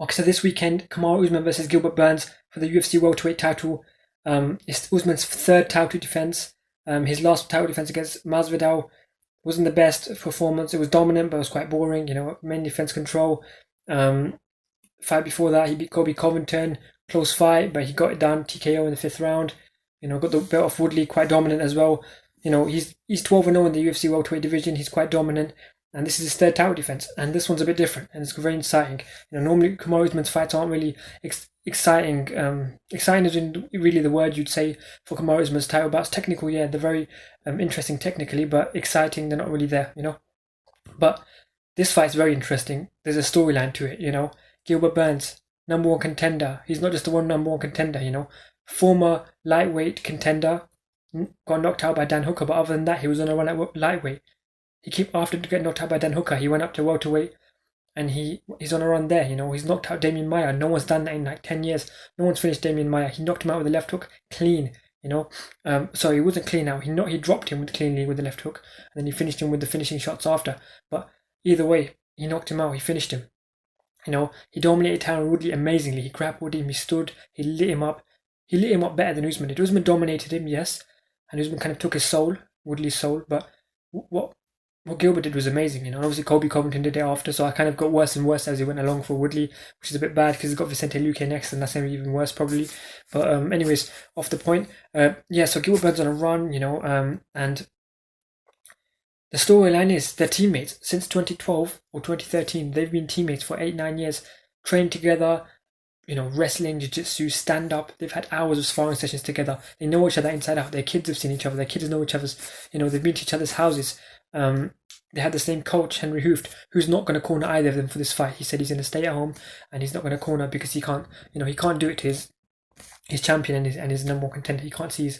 Okay, so this weekend, Kamaru Usman versus Gilbert Burns for the UFC welterweight title. It's Usman's third title defense. His last title defense against Masvidal wasn't the best performance. It was dominant, but it was quite boring. Main defense control. Um, Fight before that, he beat Colby Covington, close fight, but he got it done, TKO in the fifth round. Got the belt off Woodley, quite dominant as well. He's 12-0 in the UFC welterweight division. He's quite dominant, and this is his third title defense. And this one's a bit different, and it's very exciting. Normally Kamaru Usman's fights aren't really exciting. Exciting isn't really the word you'd say for Kamaru Usman's title bouts. Technical, yeah, they're very interesting technically, but exciting, they're not really there. But this fight's very interesting. There's a storyline to it. Gilbert Burns, number one contender. He's not just the number one contender. Former lightweight contender, got knocked out by Dan Hooker, but other than that, he was on a run at lightweight. After getting knocked out by Dan Hooker, he went up to welterweight, and he's on a run there. He's knocked out Damian Maia. No one's done that in like 10 years. No one's finished Damian Maia. He knocked him out with a left hook, clean. Sorry, it wasn't clean out. He dropped him cleanly with the left hook, and then he finished him with the finishing shots after. But either way, he knocked him out. He finished him. He dominated Tyron Woodley amazingly. He grappled him, he stood, he lit him up. He lit him up better than Usman did. Usman dominated him, yes, and Usman kind of took his soul, Woodley's soul, but what Gilbert did was amazing. Obviously Colby Covington did it after, so I kind of got worse and worse as he went along for Woodley, which is a bit bad because he's got Vicente Luque next, and that's going to be even worse probably. But anyways, off the point, so Gilbert Burns on a run, and the storyline is they're teammates since 2012 or 2013. They've been teammates for 8-9 years, trained together, wrestling, jiu-jitsu, stand-up. They've had hours of sparring sessions together. They know each other inside out. Their kids have seen each other. Their kids know each other's, they've been to each other's houses. They had the same coach, Henry Hooft, who's not going to corner either of them for this fight. He said he's going to stay at home and he's not going to corner because he can't do it to his champion and his number one contender. He can't see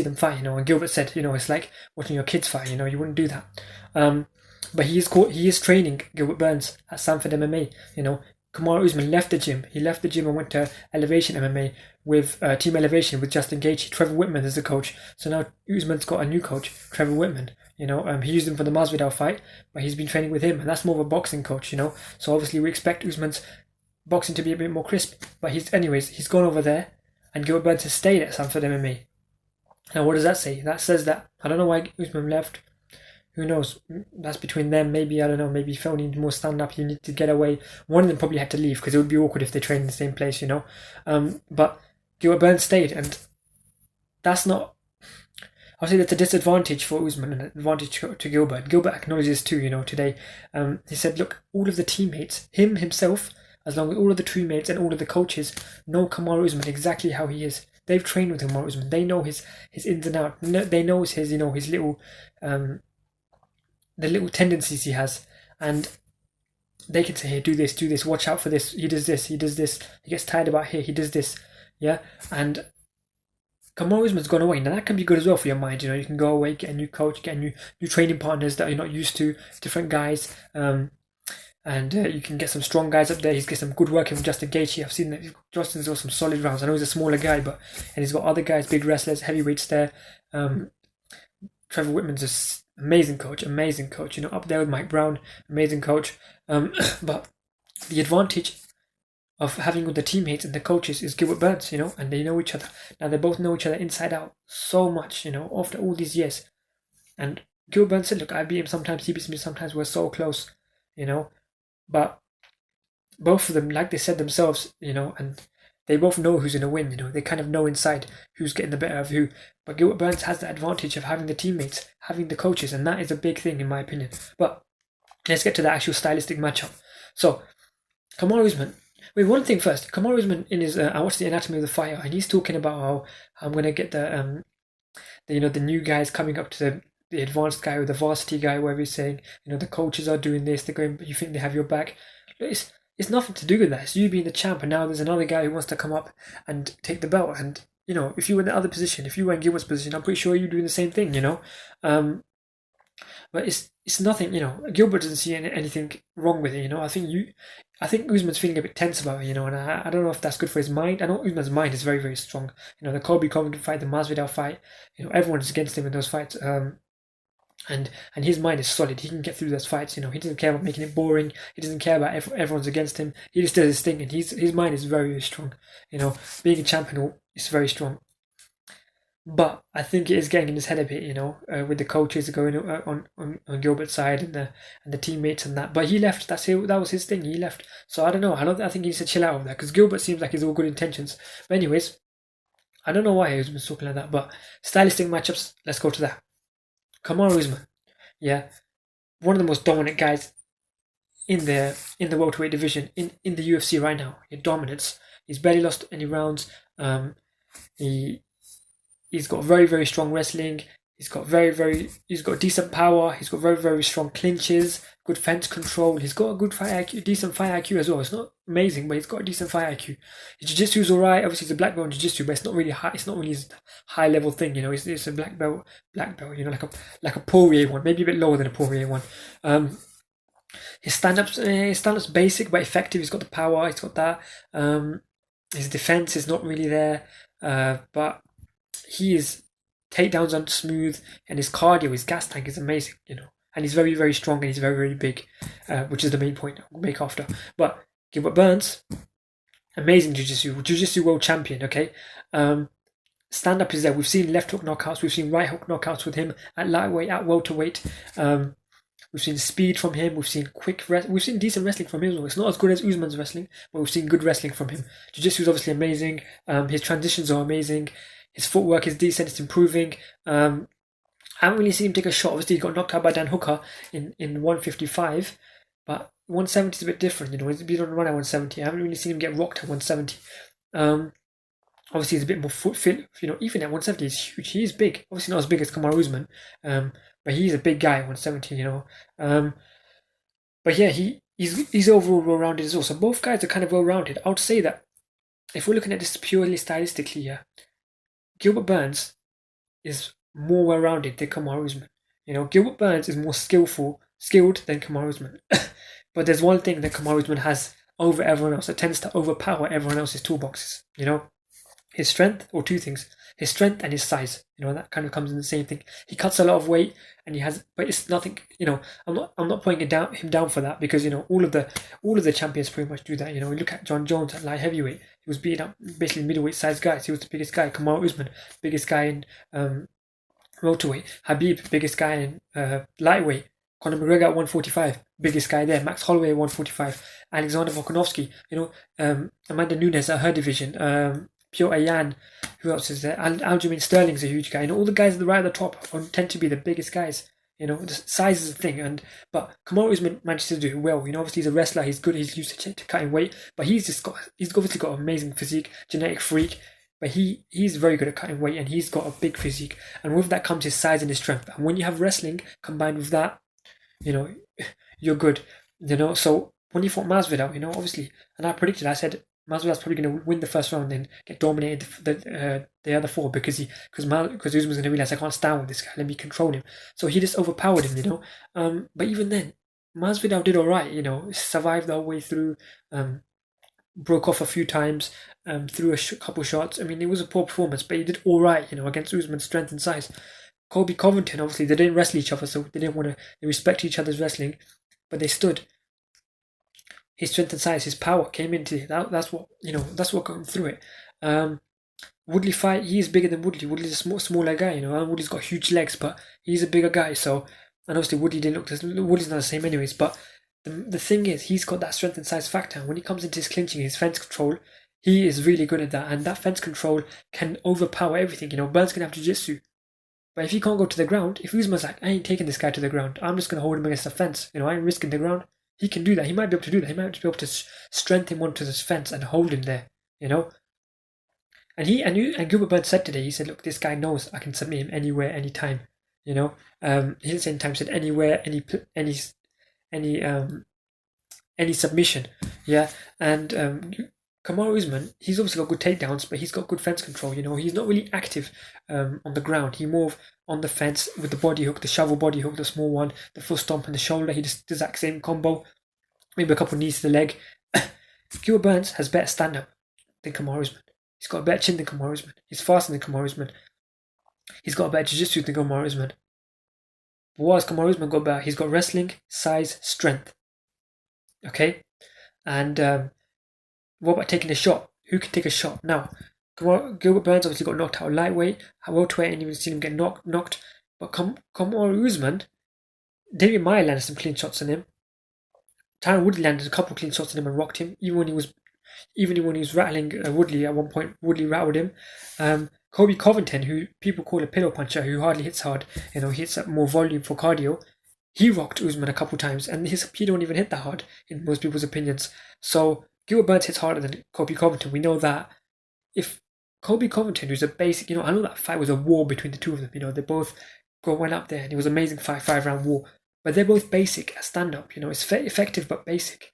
them fight, and Gilbert said, it's like watching your kids fight, you wouldn't do that. But he is training Gilbert Burns at Sanford MMA. Kamaru Usman left the gym. He left the gym and went to Elevation MMA with Team Elevation with Justin Gaethje. Trevor Whitman is the coach. So now Usman's got a new coach, Trevor Whitman. He used him for the Masvidal fight, but he's been training with him, and that's more of a boxing coach. So obviously we expect Usman's boxing to be a bit more crisp. But he's gone over there, and Gilbert Burns has stayed at Sanford MMA. Now what does that say? That says that I don't know why Usman left. Who knows? That's between them. Maybe, I don't know, maybe Phil needs more stand-up. He needs to get away. One of them probably had to leave because it would be awkward if they trained in the same place, But Gilbert Burns stayed, and that's not... I'll say that's a disadvantage for Usman and an advantage to Gilbert. Gilbert acknowledges too, today. He said, look, all of the teammates, himself, as long as all of the teammates and all of the coaches know Kamaru Usman exactly how he is. They've trained with Kamaru Usman. They know his ins and outs. They know his little... the little tendencies he has, and they can say, hey, do this, watch out for this, he does this, he gets tired about here, he does this, yeah. And Kamaru Usman's gone away. Now that can be good as well for your mind. You can go away, get a new coach, get new training partners that you're not used to, different guys, and you can get some strong guys up there. He's got some good working with Justin Gaethje. I've seen that Justin's got some solid rounds. I know he's a smaller guy, and he's got other guys, big wrestlers, heavyweights there. Trevor Whitman's a amazing coach, up there with Mike Brown, amazing coach. But the advantage of having all the teammates and the coaches is Gilbert Burns, and they know each other. Now they both know each other inside out so much, after all these years. And Gilbert Burns said, look, I beat him sometimes, he beats me sometimes, we're so close, But both of them, like they said themselves, and they both know who's going to win, they kind of know inside who's getting the better of who. But Gilbert Burns has the advantage of having the teammates, having the coaches, and that is a big thing in my opinion. But let's get to the actual stylistic matchup. So, Kamaru Usman. Wait, one thing first. Kamaru Usman in his, I watched the Anatomy of the Fighter, and he's talking about how I'm going to get the new guys coming up to the advanced guy or the varsity guy, where he's saying, the coaches are doing this, they're going, you think they have your back. It's nothing to do with that. It's you being the champ, and now there's another guy who wants to come up and take the belt. And if you were in the other position, if you were in Gilbert's position, I'm pretty sure you're doing the same thing. But it's nothing. Gilbert doesn't see anything wrong with it. I think Usman's feeling a bit tense about it. And I don't know if that's good for his mind. I know Usman's mind is very, very strong. The Colby Covington fight, the Masvidal fight. Everyone is against him in those fights. And his mind is solid. He can get through those fights. He doesn't care about making it boring. He doesn't care about everyone's against him. He just does his thing, and his mind is very, very strong. Being a champion is very strong. But I think it is getting in his head a bit, with the coaches going on Gilbert's side and the teammates and that. But he left. That was his thing. He left. So I don't know. I think he needs to chill out of that because Gilbert seems like he's all good intentions. But anyways, I don't know why he was talking like that. But stylistic matchups. Let's go to that. Kamaru Usman, yeah, one of the most dominant guys in the welterweight division in the UFC right now. He dominates. He's barely lost any rounds. He's got very, very strong wrestling. He's got decent power. He's got very, very strong clinches, good fence control. He's got a good fight IQ, decent fight IQ as well. It's not amazing, but he's got a decent fight IQ. His jiu-jitsu is alright. Obviously, he's a black belt in jiu-jitsu, but it's not really high. It's not really his high level thing. It's a black belt. Like a Poirier one, maybe a bit lower than a Poirier one. His stand-up's basic but effective. He's got the power. He's got that. His defense is not really there, but his takedowns are smooth, and his cardio, his gas tank is amazing, and he's very, very strong, and he's very, very big, which is the main point I'll make after. But Gilbert Burns, amazing jiu-jitsu world champion, okay? Stand-up is there. We've seen left hook knockouts, we've seen right hook knockouts with him at lightweight, at welterweight. We've seen speed from him, we've seen we've seen decent wrestling from him. It's not as good as Usman's wrestling, but we've seen good wrestling from him. Jiu-jitsu is obviously amazing, his transitions are amazing. His footwork is decent, it's improving. I haven't really seen him take a shot. Obviously, he got knocked out by Dan Hooker in 155, but 170 is a bit different, He's been on the run at 170. I haven't really seen him get rocked at 170. Obviously, he's a bit more foot fit, even at 170, he's huge. He is big. Obviously, not as big as Kamaru Usman, but he's a big guy at 170, But yeah, he's overall well-rounded as well. So both guys are kind of well-rounded. I would say that if we're looking at this purely stylistically, yeah, Gilbert Burns is more well-rounded than Kamaru Usman. Gilbert Burns is more skilled than Kamaru Usman. But there's one thing that Kamaru Usman has over everyone else that tends to overpower everyone else's toolboxes. His strength, or two things: his strength and his size. That kind of comes in the same thing. He cuts a lot of weight, and but it's nothing. I'm not putting him down for that, because all of the champions pretty much do that. We look at John Jones at light heavyweight. He was beating up basically middleweight sized guys. He was the biggest guy. Kamaru Usman, biggest guy in welterweight. Habib, biggest guy in lightweight. Conor McGregor at 145, biggest guy there. Max Holloway at 145. Alexander Volkanovski. Amanda Nunes at her division. Piotr Ayan, who else is there? Aljamain Sterling's a huge guy. All the guys at the top tend to be the biggest guys. The size is a thing, but Kamaru Usman managed to do it well. Obviously he's a wrestler. He's good. He's used to cutting weight, but he's obviously got amazing physique, genetic freak. But he's very good at cutting weight, and he's got a big physique. And with that comes his size and his strength. And when you have wrestling combined with that, you're good. So when he fought Masvidal, obviously, and I said Masvidal's probably going to win the first round and get dominated the other four, because Usman's going to realize, I can't stand with this guy, let me control him. So he just overpowered him, But even then, Masvidal did alright, survived the whole way through, broke off a few times, threw a couple shots. It was a poor performance, but he did alright, against Usman's strength and size. Colby Covington, obviously, they didn't wrestle each other, so they respect each other's wrestling, but they stood. His strength and size, his power came into it. That's what got him through it. Woodley fight, he's bigger than Woodley. Woodley's a smaller guy, and Woodley's got huge legs, but he's a bigger guy. So, and obviously Woodley's not the same anyways. But the thing is, he's got that strength and size factor. And when he comes into his clinching, his fence control, he is really good at that. And that fence control can overpower everything. Burns can have jiu-jitsu, but if he can't go to the ground, if Usman's like, I ain't taking this guy to the ground, I'm just gonna hold him against the fence. I ain't risking the ground. He can do that. He might be able to do that. He might be able to strengthen him onto this fence and hold him there, And Gilbert Burns said today, he said, look, this guy knows I can submit him anywhere, anytime, He didn't say anytime, he said anywhere, any submission, yeah. And Kamaru Usman, he's obviously got good takedowns, but he's got good fence control. He's not really active on the ground. He more on the fence with the body hook, the shovel body hook, the small one, the full stomp and the shoulder. He just does that same combo, maybe a couple knees to the leg. Gilbert Burns has better stand-up than Kamaru Usman. He's got a better chin than Kamaru Usman. He's faster than Kamaru Usman. He's got a better jiu-jitsu than Kamaru Usman. But what has Kamaru Usman got better? He's got wrestling, size, strength. Okay? And what about taking a shot? Who can take a shot? Now, Gilbert Burns obviously got knocked out lightweight. Welterweight, and even seen him get knocked. But Kamaru Usman, David Meyer landed some clean shots on him. Tyron Woodley landed a couple of clean shots on him and rocked him. Even when he was rattling Woodley at one point, Woodley rattled him. Colby Covington, who people call a pillow puncher, who hardly hits hard, he hits at more volume for cardio. He rocked Usman a couple times, and he don't even hit that hard in most people's opinions. So Gilbert Burns hits harder than Colby Covington. We know that. If Colby Covington, who's a basic, I know that fight was a war between the two of them. They both went up there, and it was an amazing 5-round war. But they're both basic at stand-up. It's effective but basic.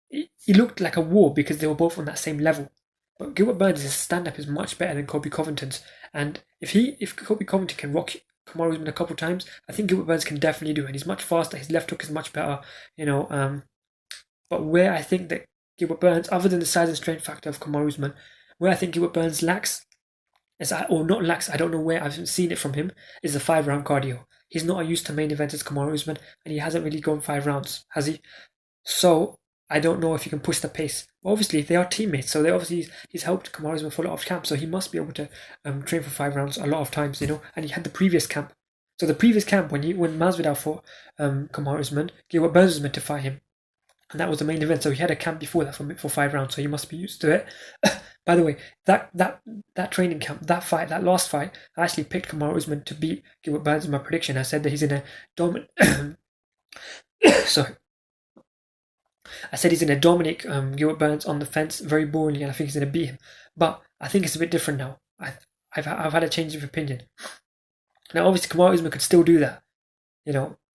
It looked like a war because they were both on that same level. But Gilbert Burns' stand-up is much better than Colby Covington's. And if Colby Covington can rock Kamaru Usman a couple times, I think Gilbert Burns can definitely do it. And he's much faster. His left hook is much better. But where I think that Gilbert Burns, other than the size and strength factor of Kamaru Usman, where I think Gilbert Burns lacks, I don't know where, I haven't seen it from him, is the 5-round cardio. He's not used to main events as Kamaru Usman, and he hasn't really gone 5 rounds, has he? So I don't know if he can push the pace. Well, obviously, they are teammates, so he's helped Kamaru Usman for a lot of camps, so he must be able to train for 5 rounds a lot of times, and he had the previous camp. So the previous camp, when Masvidal fought Kamaru Usman, Gilbert Burns was meant to fight him, and that was the main event. So he had a camp before that for 5 rounds, so he must be used to it. By the way, that training camp, that last fight, I actually picked Kamaru Usman to beat Gilbert Burns in my prediction. I said that he's in a dominant. Sorry. I said he's going to dominate Gilbert Burns on the fence very boringly, and I think he's going to beat him. But I think it's a bit different now. I've had a change of opinion. Now, obviously, Kamaru Usman could still do that.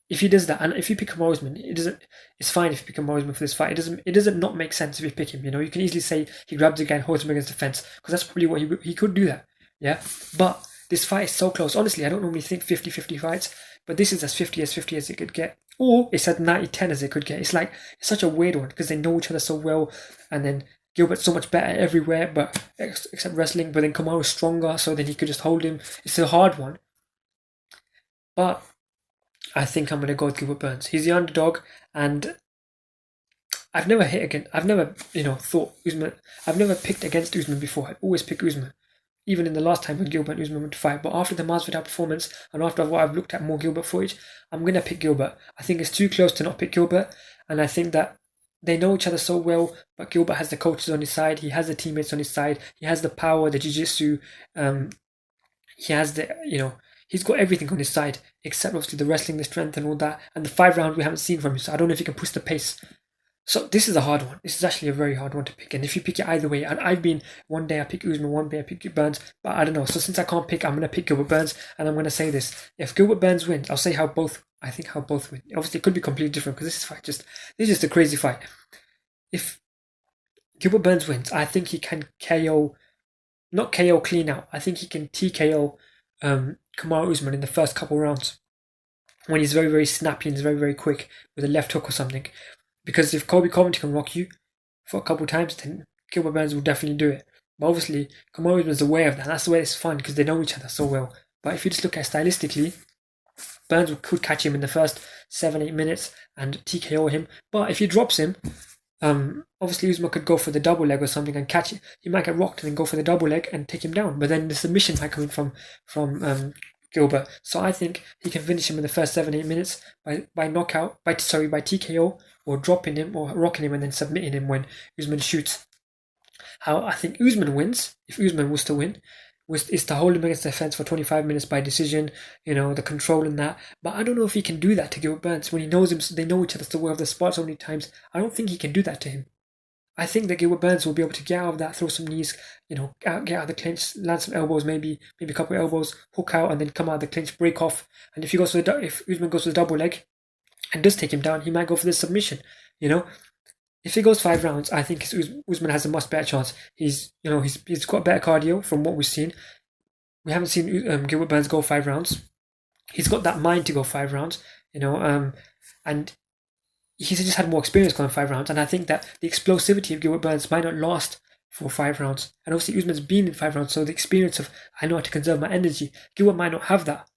If he does that, and if you pick Kamaru Usman, it's fine if you pick Kamaru Usman for this fight. It doesn't not make sense if you pick him. You can easily say he grabs a guy and holds him against the fence, because that's probably what he could do that. Yeah, but this fight is so close. Honestly, I don't normally think 50-50 fights, but this is as 50 as it could get, or it's as 90-10 as it could get. It's such a weird one because they know each other so well, and then Gilbert's so much better everywhere, but except wrestling. But then Kamaru's stronger, so then he could just hold him. It's a hard one, but I think I'm going to go with Gilbert Burns. He's the underdog, and I've never thought Usman. I've never picked against Usman before. I always pick Usman, even in the last time when Gilbert and Usman went to fight. But after the Masvidal performance, and after what I've looked at more Gilbert footage, I'm going to pick Gilbert. I think it's too close to not pick Gilbert, and I think that they know each other so well, but Gilbert has the coaches on his side, he has the teammates on his side, he has the power, the jiu-jitsu, he has the, he's got everything on his side, except obviously the wrestling, the strength and all that, and the 5 round we haven't seen from him, so I don't know if he can push the pace. So this is a hard one. This is actually a very hard one to pick, and if you pick it either way, and I've been, one day I pick Usman, one day I pick Burns, but I don't know, so since I can't pick, I'm going to pick Gilbert Burns, and I'm going to say this: if Gilbert Burns wins, I'll say how both win. Obviously it could be completely different, because this is just a crazy fight. If Gilbert Burns wins, I think he can not KO clean out, I think he can TKO Kamaru Usman in the first couple rounds, when he's very, very snappy and he's very, very quick with a left hook or something. Because if Colby Covington can rock you for a couple times, then Gilbert Burns will definitely do it. But obviously, Kamaru Usman's aware of that. That's the way it's fun, because they know each other so well. But if you just look at stylistically, Burns could catch him in the first 7-8 minutes and TKO him. But if he drops him, obviously Usman could go for the double leg or something and catch it. He might get rocked and then go for the double leg and take him down. But then the submission might come in from Gilbert. So I think he can finish him in the first 7-8 minutes by knockout, by TKO, or dropping him or rocking him and then submitting him when Usman shoots. How I think Usman wins, if Usman was to win, is to hold him against the fence for 25 minutes by decision, the control in that. But I don't know if he can do that to Gilbert Burns when he knows him. They know each other so well, the spot so many times. I don't think he can do that to him. I think that Gilbert Burns will be able to get out of that, throw some knees, get out of the clinch, land some elbows, maybe a couple of elbows, hook out, and then come out of the clinch, break off. And if Usman goes for the double leg and does take him down, he might go for the submission. If he goes 5 rounds, I think Usman has a much better chance. He's got better cardio from what we've seen. We haven't seen Gilbert Burns go 5 rounds. He's got that mind to go 5 rounds, and he's just had more experience going 5 rounds. And I think that the explosivity of Gilbert Burns might not last for 5 rounds. And obviously Usman's been in 5 rounds, so the experience of, I know how to conserve my energy, Gilbert might not have that,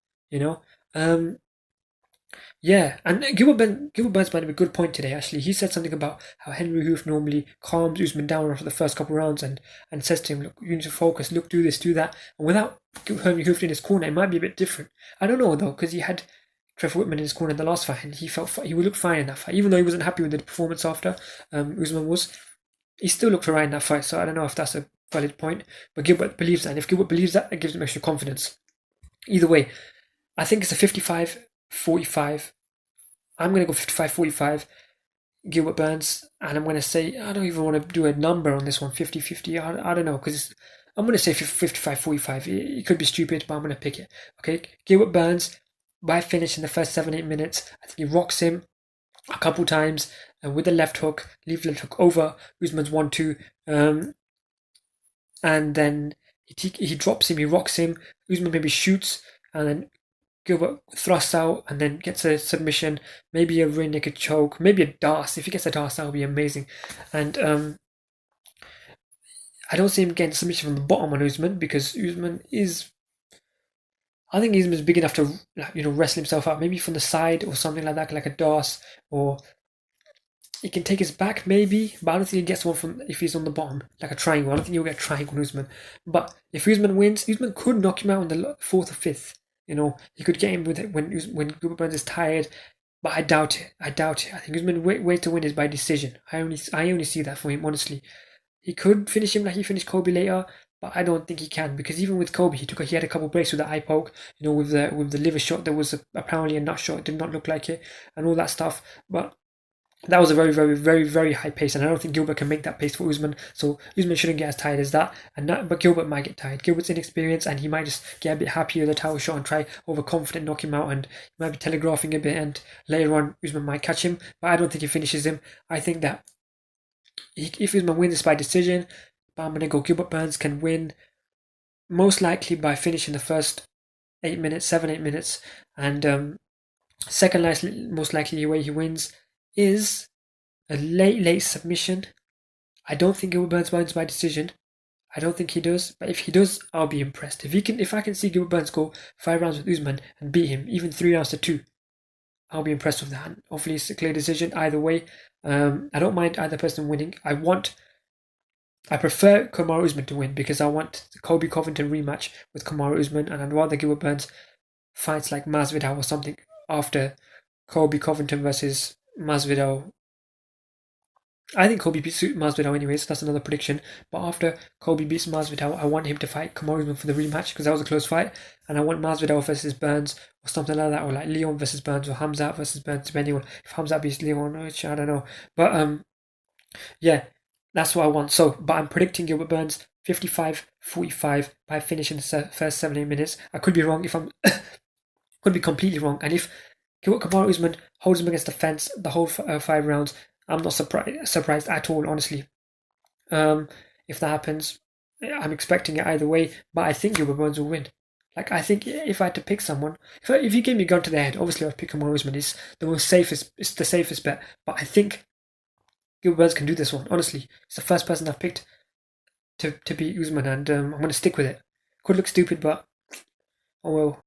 Yeah, and Gilbert Burns made a good point today. Actually, he said something about how Henry Hoof normally calms Usman down after the first couple of rounds and says to him, "Look, you need to focus. Look, do this, do that." And without Henry Hoof in his corner, it might be a bit different. I don't know though, because he had Trevor Whitman in his corner in the last fight, and he would look fine in that fight, even though he wasn't happy with the performance after Usman was. He still looked alright in that fight, so I don't know if that's a valid point. But Gilbert believes that, and if Gilbert believes that, it gives him extra confidence. Either way, I think it's a 55-45. I'm going to go 55-45 Gilbert Burns, and I'm going to say, I don't even want to do a number on this one, 50-50. I don't know, because I'm going to say 55-45. It could be stupid, but I'm going to pick it. Okay, Gilbert Burns, by finish in the first 7-8 minutes, I think he rocks him a couple times and with the left hook, leave left hook over Usman's 1-2, and then he drops him, he rocks him. Usman maybe shoots, and then Gilbert thrusts out and then gets a submission, maybe a rear naked choke, maybe a DAS. If he gets a DAS, that would be amazing. And I don't see him getting submission from the bottom on Usman because Usman is. I think Usman's big enough to wrestle himself out, maybe from the side or something like that, like a DAS, or he can take his back maybe, but I don't think he gets one from if he's on the bottom, like a triangle. I don't think he'll get a triangle on Usman. But if Usman wins, Usman could knock him out in the fourth or fifth. He could get him with it when Gilbert Burns is tired, but I doubt it. I think Usman's way to win is by decision. I only see that for him, honestly. He could finish him like he finished Colby later, but I don't think he can because even with Colby, he had a couple breaks with the eye poke, with the liver shot. There was apparently a nut shot. It did not look like it, and all that stuff. But that was a very, very, very, very high pace, and I don't think Gilbert can make that pace for Usman. So Usman shouldn't get as tired as that, but Gilbert might get tired. Gilbert's inexperienced, and he might just get a bit happy with the title shot and try overconfident knock him out, and he might be telegraphing a bit. And later on, Usman might catch him, but I don't think he finishes him. I think that if Usman wins this by decision, but I'm gonna go Gilbert Burns can win most likely by finishing the first 8 minutes, 7-8 minutes, and second most likely way he wins is a late submission. I don't think Gilbert Burns wins by decision. I don't think he does, but if he does, I'll be impressed. If I can see Gilbert Burns go 5 rounds with Usman and beat him, even 3 rounds to 2, I'll be impressed with that. And hopefully, it's a clear decision either way. I don't mind either person winning. I prefer Kamaru Usman to win because I want the Colby Covington rematch with Kamaru Usman, and I'd rather Gilbert Burns fights like Masvidal or something after Colby Covington versus Masvidal. I think Colby beats Masvidal anyway, so that's another prediction. But after Colby beats Masvidal, I want him to fight Kamaru Usman for the rematch because that was a close fight, and I want Masvidal versus Burns or something like that, or like Leon versus Burns or Hamzat versus Burns, depending on if Hamzat beats Leon, which I don't know. But yeah, that's what I want. So, but I'm predicting Gilbert Burns 55-45 by finishing the first 7-8 minutes. I could be wrong if I'm could be completely wrong, and if Kamaru Usman holds him against the fence the whole 5 rounds, I'm not surprised at all, honestly. If that happens, I'm expecting it either way, but I think Gilbert Burns will win. Like, I think if I had to pick someone, if you gave me a gun to the head, obviously I'd pick Kamaru Usman. It's the safest bet. But I think Gilbert Burns can do this one, honestly. It's the first person I've picked to beat Usman, and I'm going to stick with it. Could look stupid, but oh well.